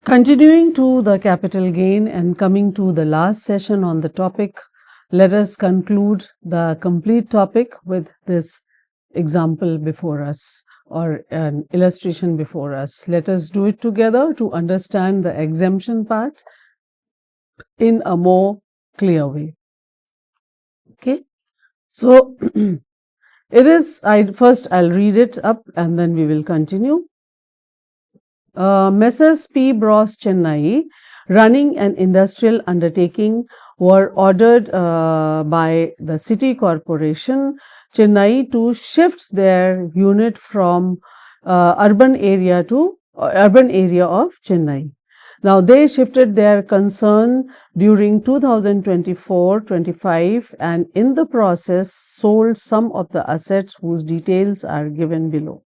Continuing to the capital gain and coming to the last session on the topic, let us conclude the complete topic with this example before us or an illustration before us. Let us do it together to understand the exemption part in a more clear way. Okay, so it is, I'll read it up and then we will continue. Messrs. P. Bros. Chennai, running an industrial undertaking, were ordered by the city corporation Chennai to shift their unit from urban area of Chennai. Now, they shifted their concern during 2024-25 and in the process sold some of the assets whose details are given below.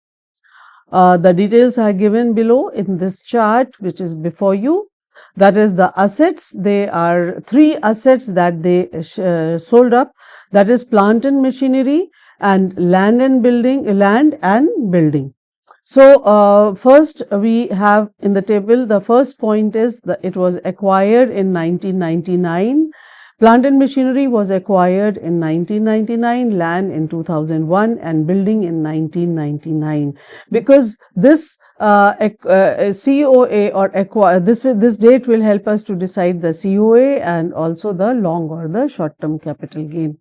The details are given below in this chart which is before you. That is the assets. They are 3 assets that they sold up. That is plant and machinery and land and building. So, first we have in the table, the first point is that it was acquired in 1999. Plant and machinery was acquired in 1999, land in 2001 and building in 1999. Because this COA or acquire, this date will help us to decide the COA and also the long or the short term capital gain.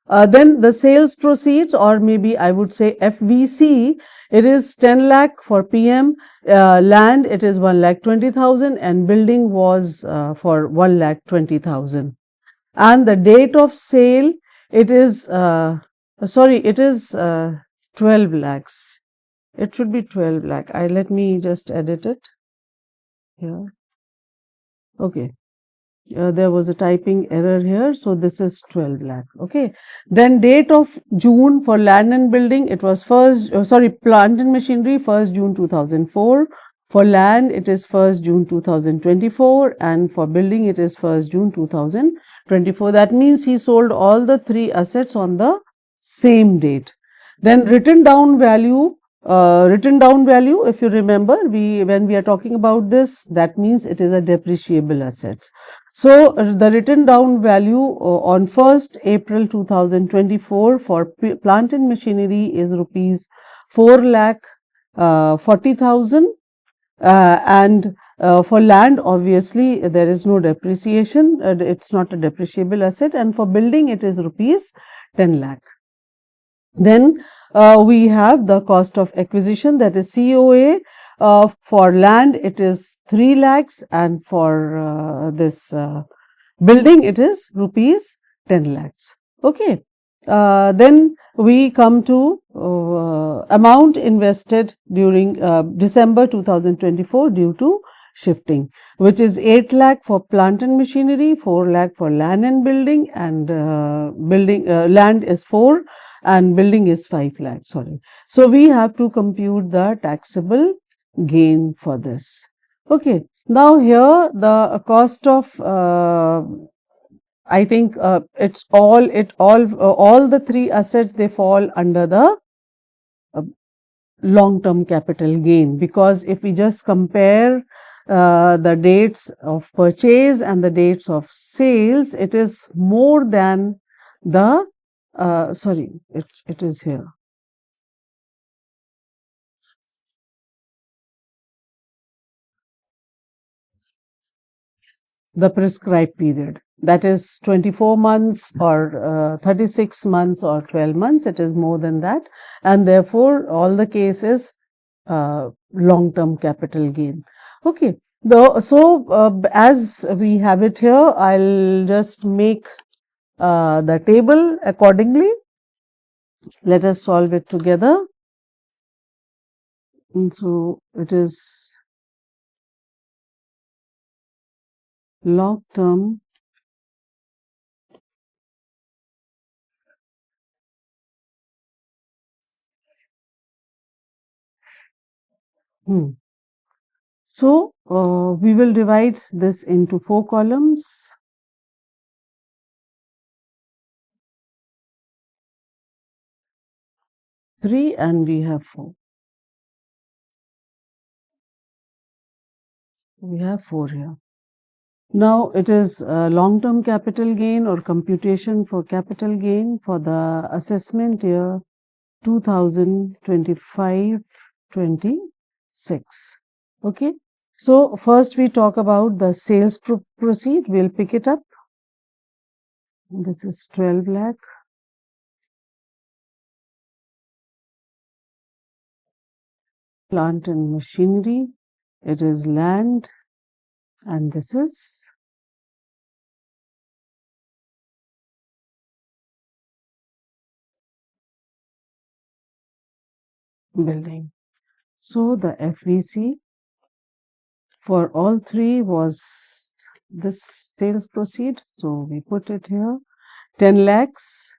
Then the sales proceeds, or maybe I would say FVC, it is 10 lakh for PM, land it is 1,20,000 and building was for 1,20,000. And the date of sale, it is 12 lakhs. It should be 12 lakh. Let me just edit it here. Okay. There was a typing error here. So, this is 12 lakh. Okay. Then date of June for land and building, it was plant and machinery 1st June 2004. For land, it is 1st June 2024 and for building, it is 1st June 2024. That means he sold all the 3 assets on the same date. Then written down value, if you remember, when we are talking about this, that means it is a depreciable assets. So, the written down value on 1st April 2024 for plant and machinery is rupees 4,40,000 and for land obviously there is no depreciation, it's not a depreciable asset, and for building it is rupees 10 lakh. Then we have the cost of acquisition, that is COA. For land it is 3 lakhs and for this building it is rupees 10 lakhs. Okay. Then we come to amount invested during December 2024 due to shifting, which is 8 lakh for plant and machinery, 4 lakh for land and building, and land is 4 and building is 5 lakh. Sorry. So, we have to compute the taxable gain for this. Okay. Now, here the cost of I think it's all the 3 assets, they fall under the long term capital gain, because if we just compare the dates of purchase and the dates of sales, it is more than the it is here. The prescribed period, that is 24 months or 36 months or 12 months, it is more than that, and therefore all the cases long term capital gain. Okay. So, as we have it here, I'll just make the table accordingly. Let us solve it together. And so, it is long term So, we will divide this into 4 columns. 3 and we have 4. We have 4 here. Now it is long-term capital gain or computation for capital gain for the assessment year 2025-26. Okay. So first we talk about the sales proceed. We'll pick it up. This is 12 lakh. Plant and machinery. It is land. And this is building. So the FVC for all three was this sales proceed. So we put it here. 10 lakhs.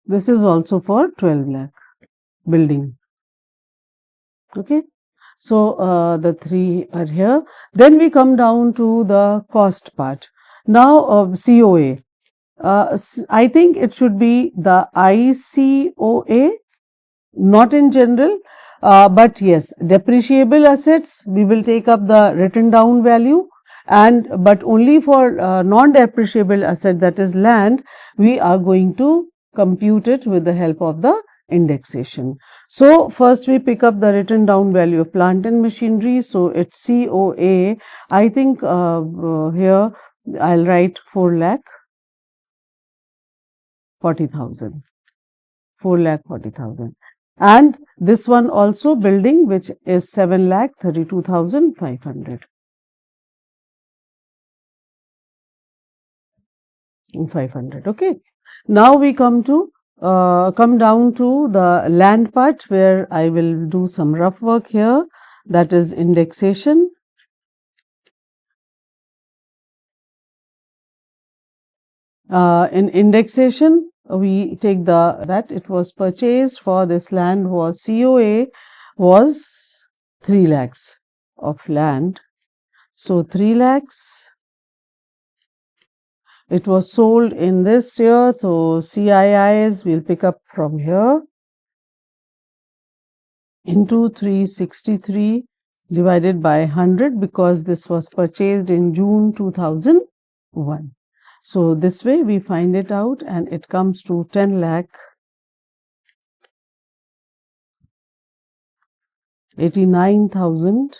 This is also for 12 lakh building. Okay. So the three are here. Then we come down to the cost part. Now COA. I think it should be the ICOA, not in general, but yes, depreciable assets, we will take up the written down value, and but only for non-depreciable asset, that is land, we are going to compute it with the help of the indexation. So first we pick up the written down value of plant and machinery. So it's COA. I think here I'll write 4,40,000. 4,40,000. And this one also building, which is 7,32,500. 500. Okay. Now we come down to the land part, where I will do some rough work here. That is indexation. In indexation, we take that it was purchased for this land was COA was 3 lakhs of land. So 3 lakhs. It was sold in this year, so CIIs we'll pick up from here into 363 divided by 100, because this was purchased in June 2001. So this way we find it out, and it comes to 10 lakh 89,000.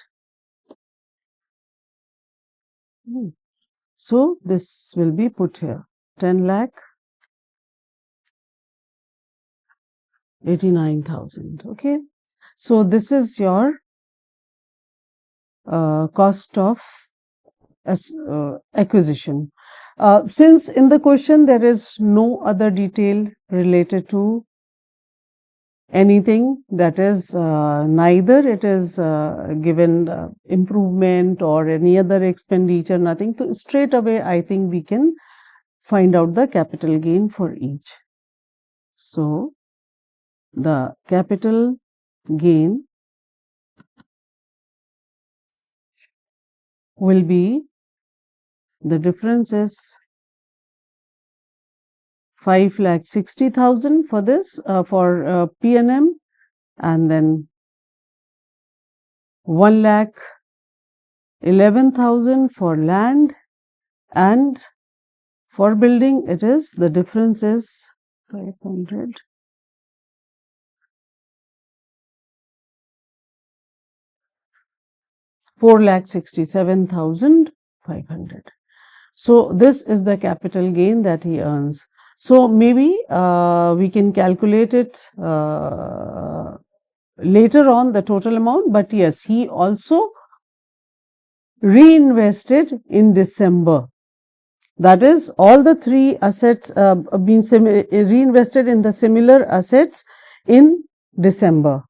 So this will be put here, 10 lakh 89,000. Okay. So this is your cost of acquisition. Since in the question there is no other detail related to anything, that is neither it is given improvement or any other expenditure, nothing. So straight away I think we can find out the capital gain for each. So the capital gain will be, the difference is 5,60,000 for this for P&M, and then 1,11,000 for land, and for building it is, the difference is 500. 4,67,500. So this is the capital gain that he earns. So maybe we can calculate it later on, the total amount, but yes, he also reinvested in December. That is, all the three assets been reinvested in the similar assets in December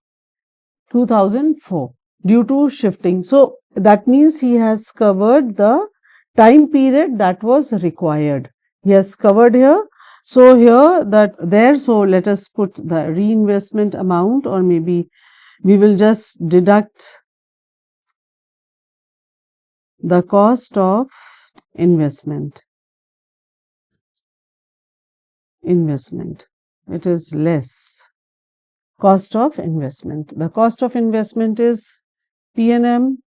2004 due to shifting. So that means he has covered the time period that was required. He has covered here. So here so let us put the reinvestment amount, or maybe we will just deduct the cost of investment. it is less. Cost of investment. The cost of investment is P&M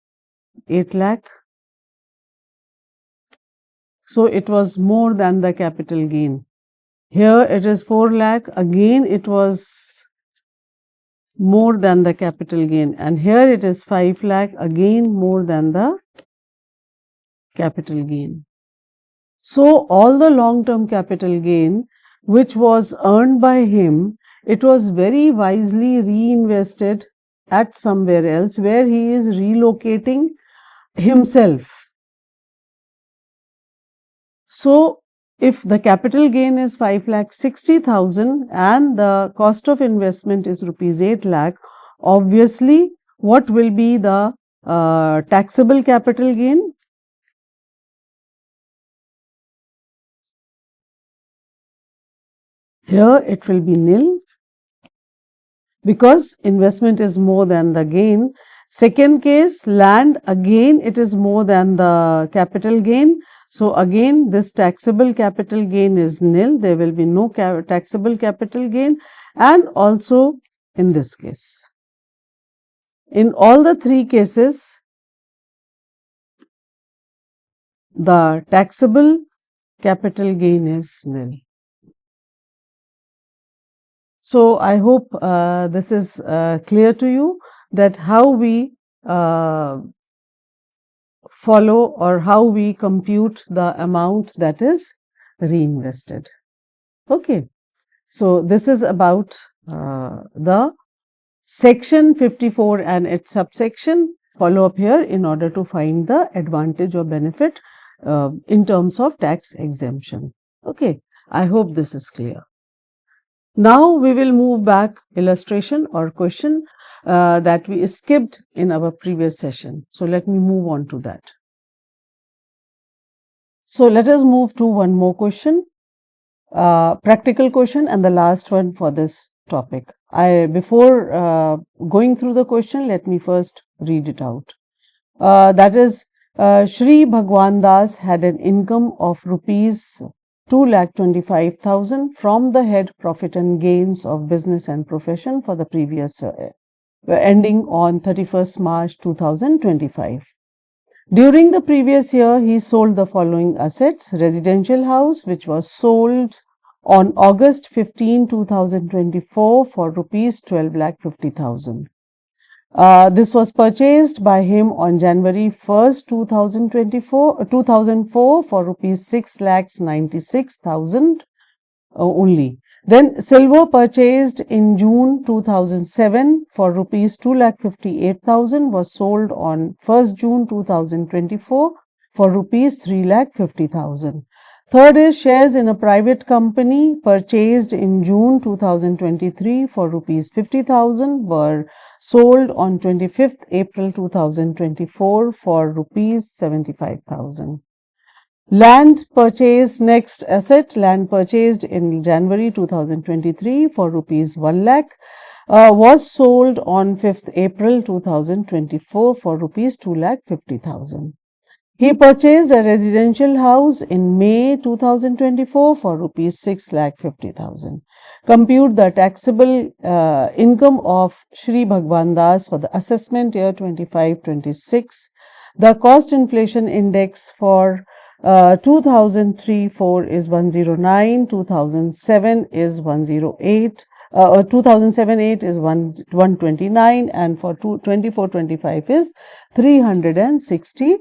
8 lakh. So it was more than the capital gain. Here it is 4 lakh. Again it was more than the capital gain. And here it is 5 lakh. Again more than the capital gain. So all the long-term capital gain which was earned by him, it was very wisely reinvested at somewhere else where he is relocating himself. So if the capital gain is 5,60,000 and the cost of investment is rupees 8 lakh, obviously what will be the taxable capital gain? Here it will be nil because investment is more than the gain. Second case, land, again it is more than the capital gain. So again this taxable capital gain is nil. There will be no taxable capital gain, and also in this case. In all the three cases, the taxable capital gain is nil. So I hope this is clear to you that how we follow or how we compute the amount that is reinvested. Okay. So this is about the section 54 and its subsection. Follow up here in order to find the advantage or benefit in terms of tax exemption. Okay. I hope this is clear. Now we will move back illustration or question that we skipped in our previous session. So let me move on to that. So let us move to one more question, practical question, and the last one for this topic. Before going through the question, let me first read it out. That is, Shri Bhagwan Das had an income of rupees 2,25,000 from the head profit and gains of business and profession for the previous ending on 31st March 2025. During the previous year, he sold the following assets: residential house which was sold on August 15, 2024 for rupees 12,50,000. This was purchased by him on January 1st, 2004 for rupees 6,96,000 only. Then silver purchased in June 2007 for rupees 2,58,000 was sold on 1st June 2024 for rupees 3,50,000. Third is shares in a private company purchased in June 2023 for rupees 50,000 were sold on 25th April 2024 for rupees 75,000. Land purchase, next asset, land purchased in January 2023 for rupees 1 lakh was sold on 5th April 2024 for rupees 2,50,000. He purchased a residential house in May 2024 for rupees 6,50,000. Compute the taxable income of Shri Bhagwan Das for the assessment year 25-26. The cost inflation index for 2003-4 is 109, 2007 is 108, 2007-8 is 129, and for 24-25 is 363.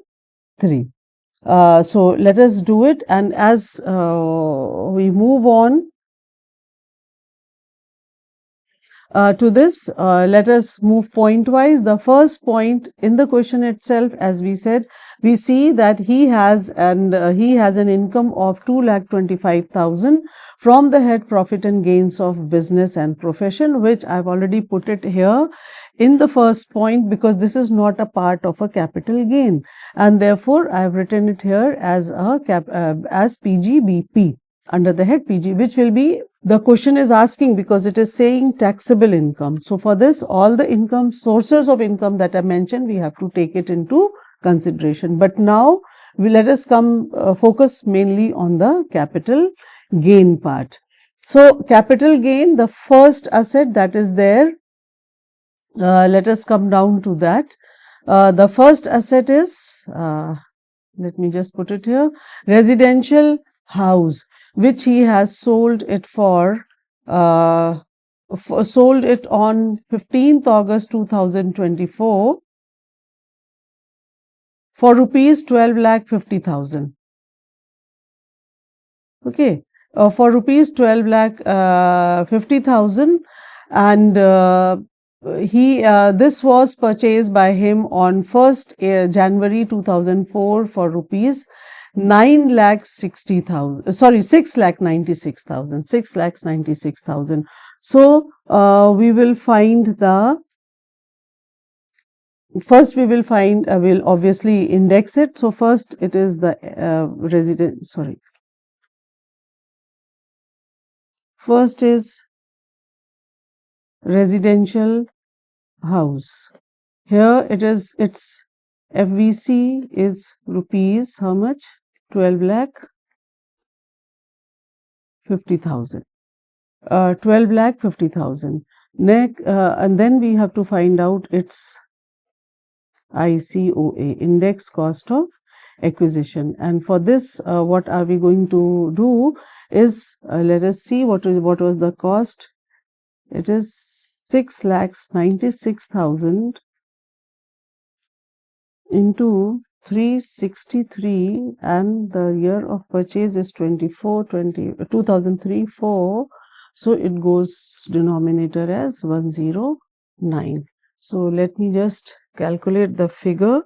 So let us do it, and as we move on to this, let us move point wise. The first point in the question itself, as we said, we see that he has an income of 2,25,000 from the head profit and gains of business and profession, which I've already put it here in the first point because this is not a part of a capital gain, and therefore I have written it here as as PGBP under the head PG, which will be, the question is asking because it is saying taxable income. So for this, all the income sources of income that I mentioned, we have to take it into consideration. But now let us focus mainly on the capital gain part. So capital gain, the first asset that is there, let us come down to that. The first asset is, let me just put it here, residential house, which he has sold it for, sold it on 15th August 2024 for rupees 12,50,000. Okay, for rupees 12,50,000, and this was purchased by him on 1st January 2004 for rupees 9,60,000. Sorry, 6,96,000. 6,96,000. So we will find the. First, we will find, we'll obviously index it. So, first it is the first is residential house. Here it is, its FVC is rupees, how much? 12,50,000. 12,50,000. And then we have to find out its ICOA, index cost of acquisition. And for this, what are we going to do is, let us see what was the cost. It is 6,96,000 into 363, and the year of purchase is 2003-4. So it goes denominator as 109. So let me just calculate the figure.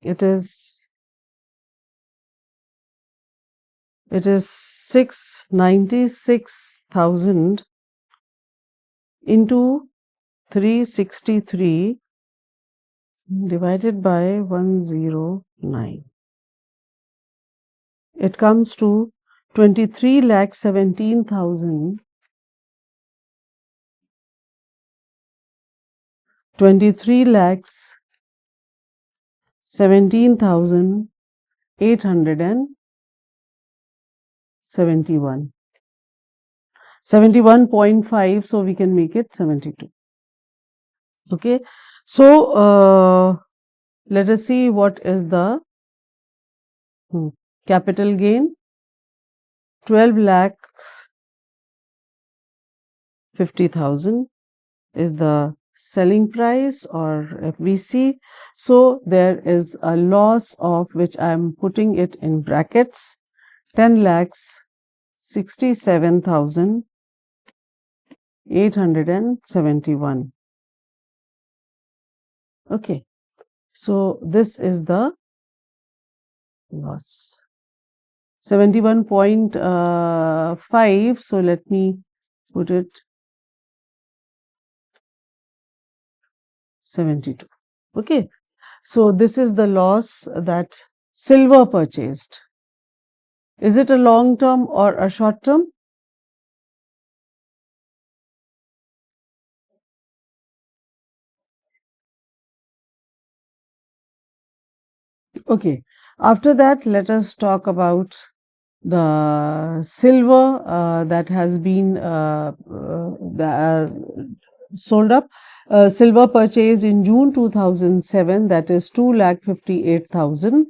It is 696,000 into 363 divided by 109. It comes to 23,17,000. 23,17,871. 71.5, so we can make it 72. Okay, so let us see what is the capital gain. 12,50,000 is the selling price or FVC. So there is a loss of, which I am putting it in brackets, 10,67,871. Okay, so this is the loss, 71.5. So let me put it 72. Okay, so this is the loss that Silver purchased. Is it a long term or a short term? Okay, after that, let us talk about the silver that has been sold up. Silver purchased in June 2007, that is 2,58,000,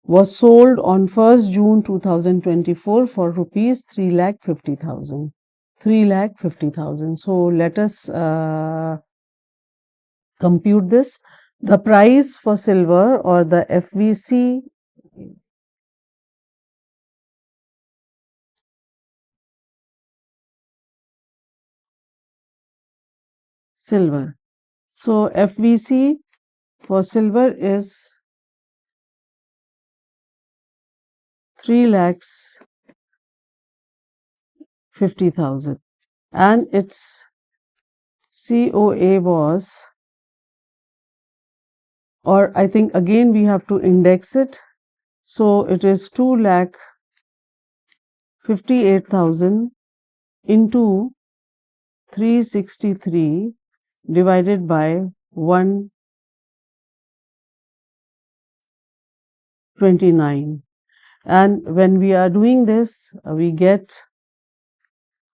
was sold on 1st June 2024 for rupees 3,50,000. 3,50,000. So let us compute this. The price for silver, or the FVC, silver. So FVC for silver is 3,50,000, and its COA was, or I think again we have to index it. So it is 2,58,000 into 363 divided by 129. and when we are doing this, we get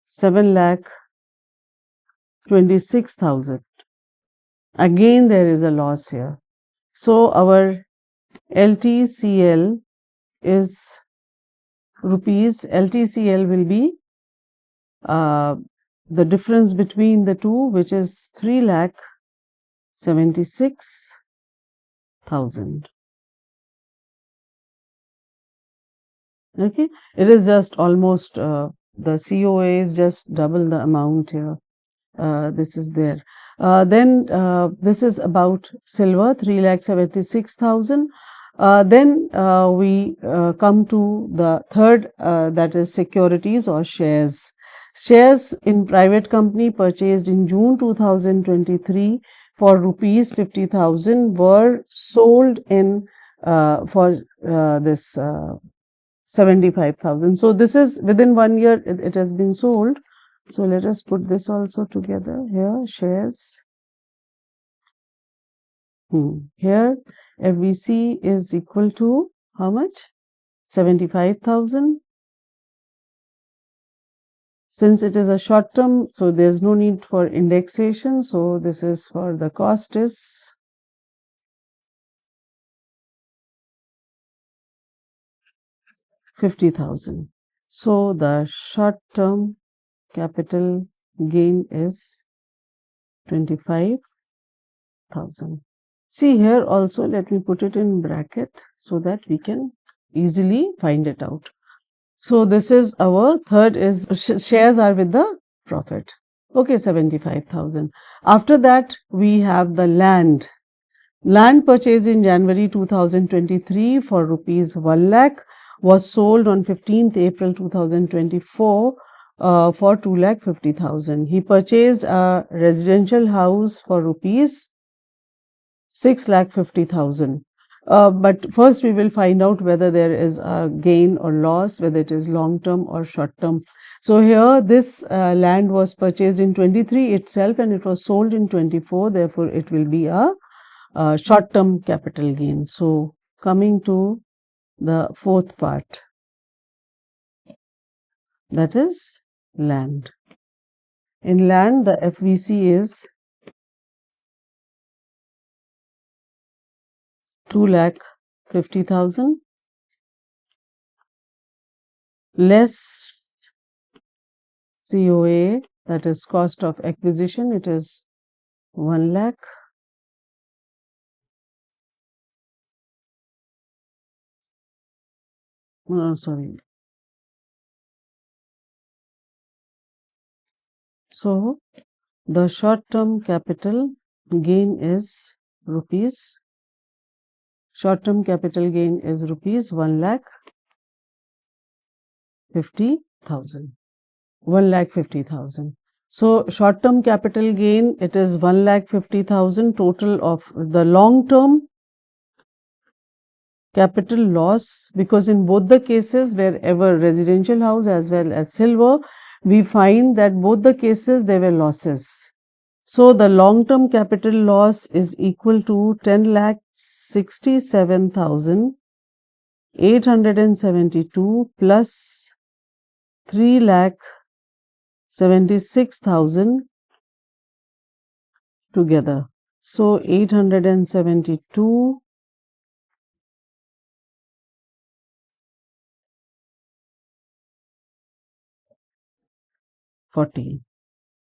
7,26,000. Again, there is a loss here. So our LTCL is rupees. LTCL will be the difference between the two, which is 3,76,000. Okay, it is just almost the COA is just double the amount here. This is there. Then this is about silver, 3,76,000. Then we come to the third, that is securities or shares. Shares in private company purchased in June 2023 for rupees 50,000 were sold in for this 75,000. So this is within 1 year it has been sold. So let us put this also together here, shares. Here FVC is equal to how much? 75,000. Since it is a short term, so there is no need for indexation. So this is for the cost is 50,000. So the short term capital gain is 25,000. See here also, let me put it in bracket so that we can easily find it out. So this is our third is shares are with the profit. Okay, 75,000. After that, we have the land. Land purchased in January 2023 for rupees 1 lakh was sold on 15th April 2024 for 2,50,000. He purchased a residential house for rupees 6,50,000. But first we will find out whether there is a gain or loss, whether it is long term or short term. So here this land was purchased in 23 itself and it was sold in 24. Therefore, it will be a short term capital gain. So coming to the fourth part, that is land. In land, the FVC is 2,50,000 less COA, that is cost of acquisition, it is 1 lakh. Sorry. So the short term capital gain is rupees. Short term capital gain is rupees 1,50,000. 1,50,000. So short term capital gain, it is 1,50,000. Total of the long term capital loss, because in both the cases, wherever residential house as well as silver, we find that both the cases there were losses. So the long term capital loss is equal to 10,67,872 plus 3,76,000 together. So 872 14.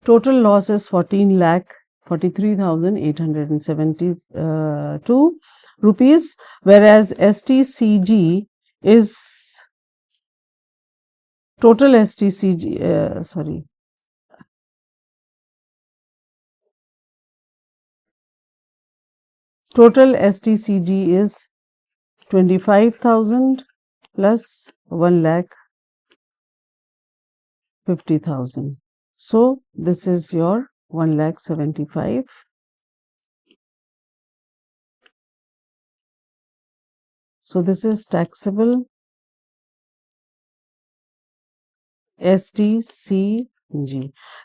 Total loss is 14,43,872 rupees, whereas STCG is total STCG, total STCG is 25,000 plus 1,50,000. So this is your 1,75,000. So this is taxable STCG.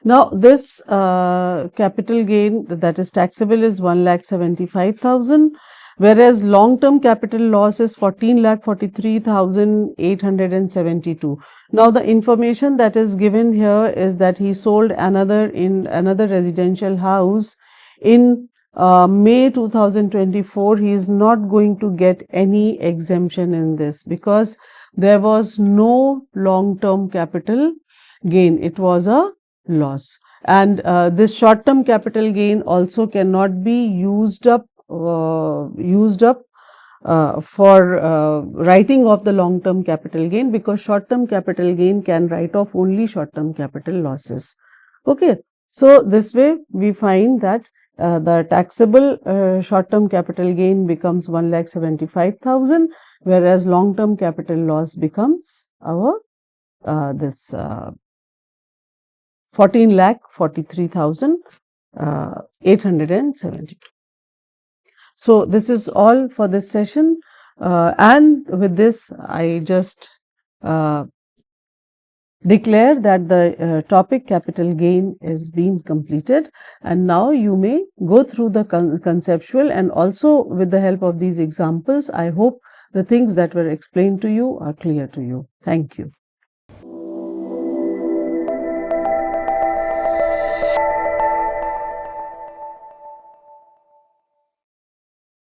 Now this capital gain that is taxable is 1,75,000. whereas long-term capital loss is 14,43,872. Now the information that is given here is that he sold another residential house in May 2024. He is not going to get any exemption in this because there was no long-term capital gain. It was a loss, and this short-term capital gain also cannot be used up for writing off the long-term capital gain, because short-term capital gain can write off only short-term capital losses. Okay, so this way we find that the taxable short-term capital gain becomes 1,75,000, whereas long-term capital loss becomes our 14,43,872. So this is all for this session, and with this I just declare that the topic capital gain is being completed, and now you may go through the conceptual, and also with the help of these examples I hope the things that were explained to you are clear to you. Thank you.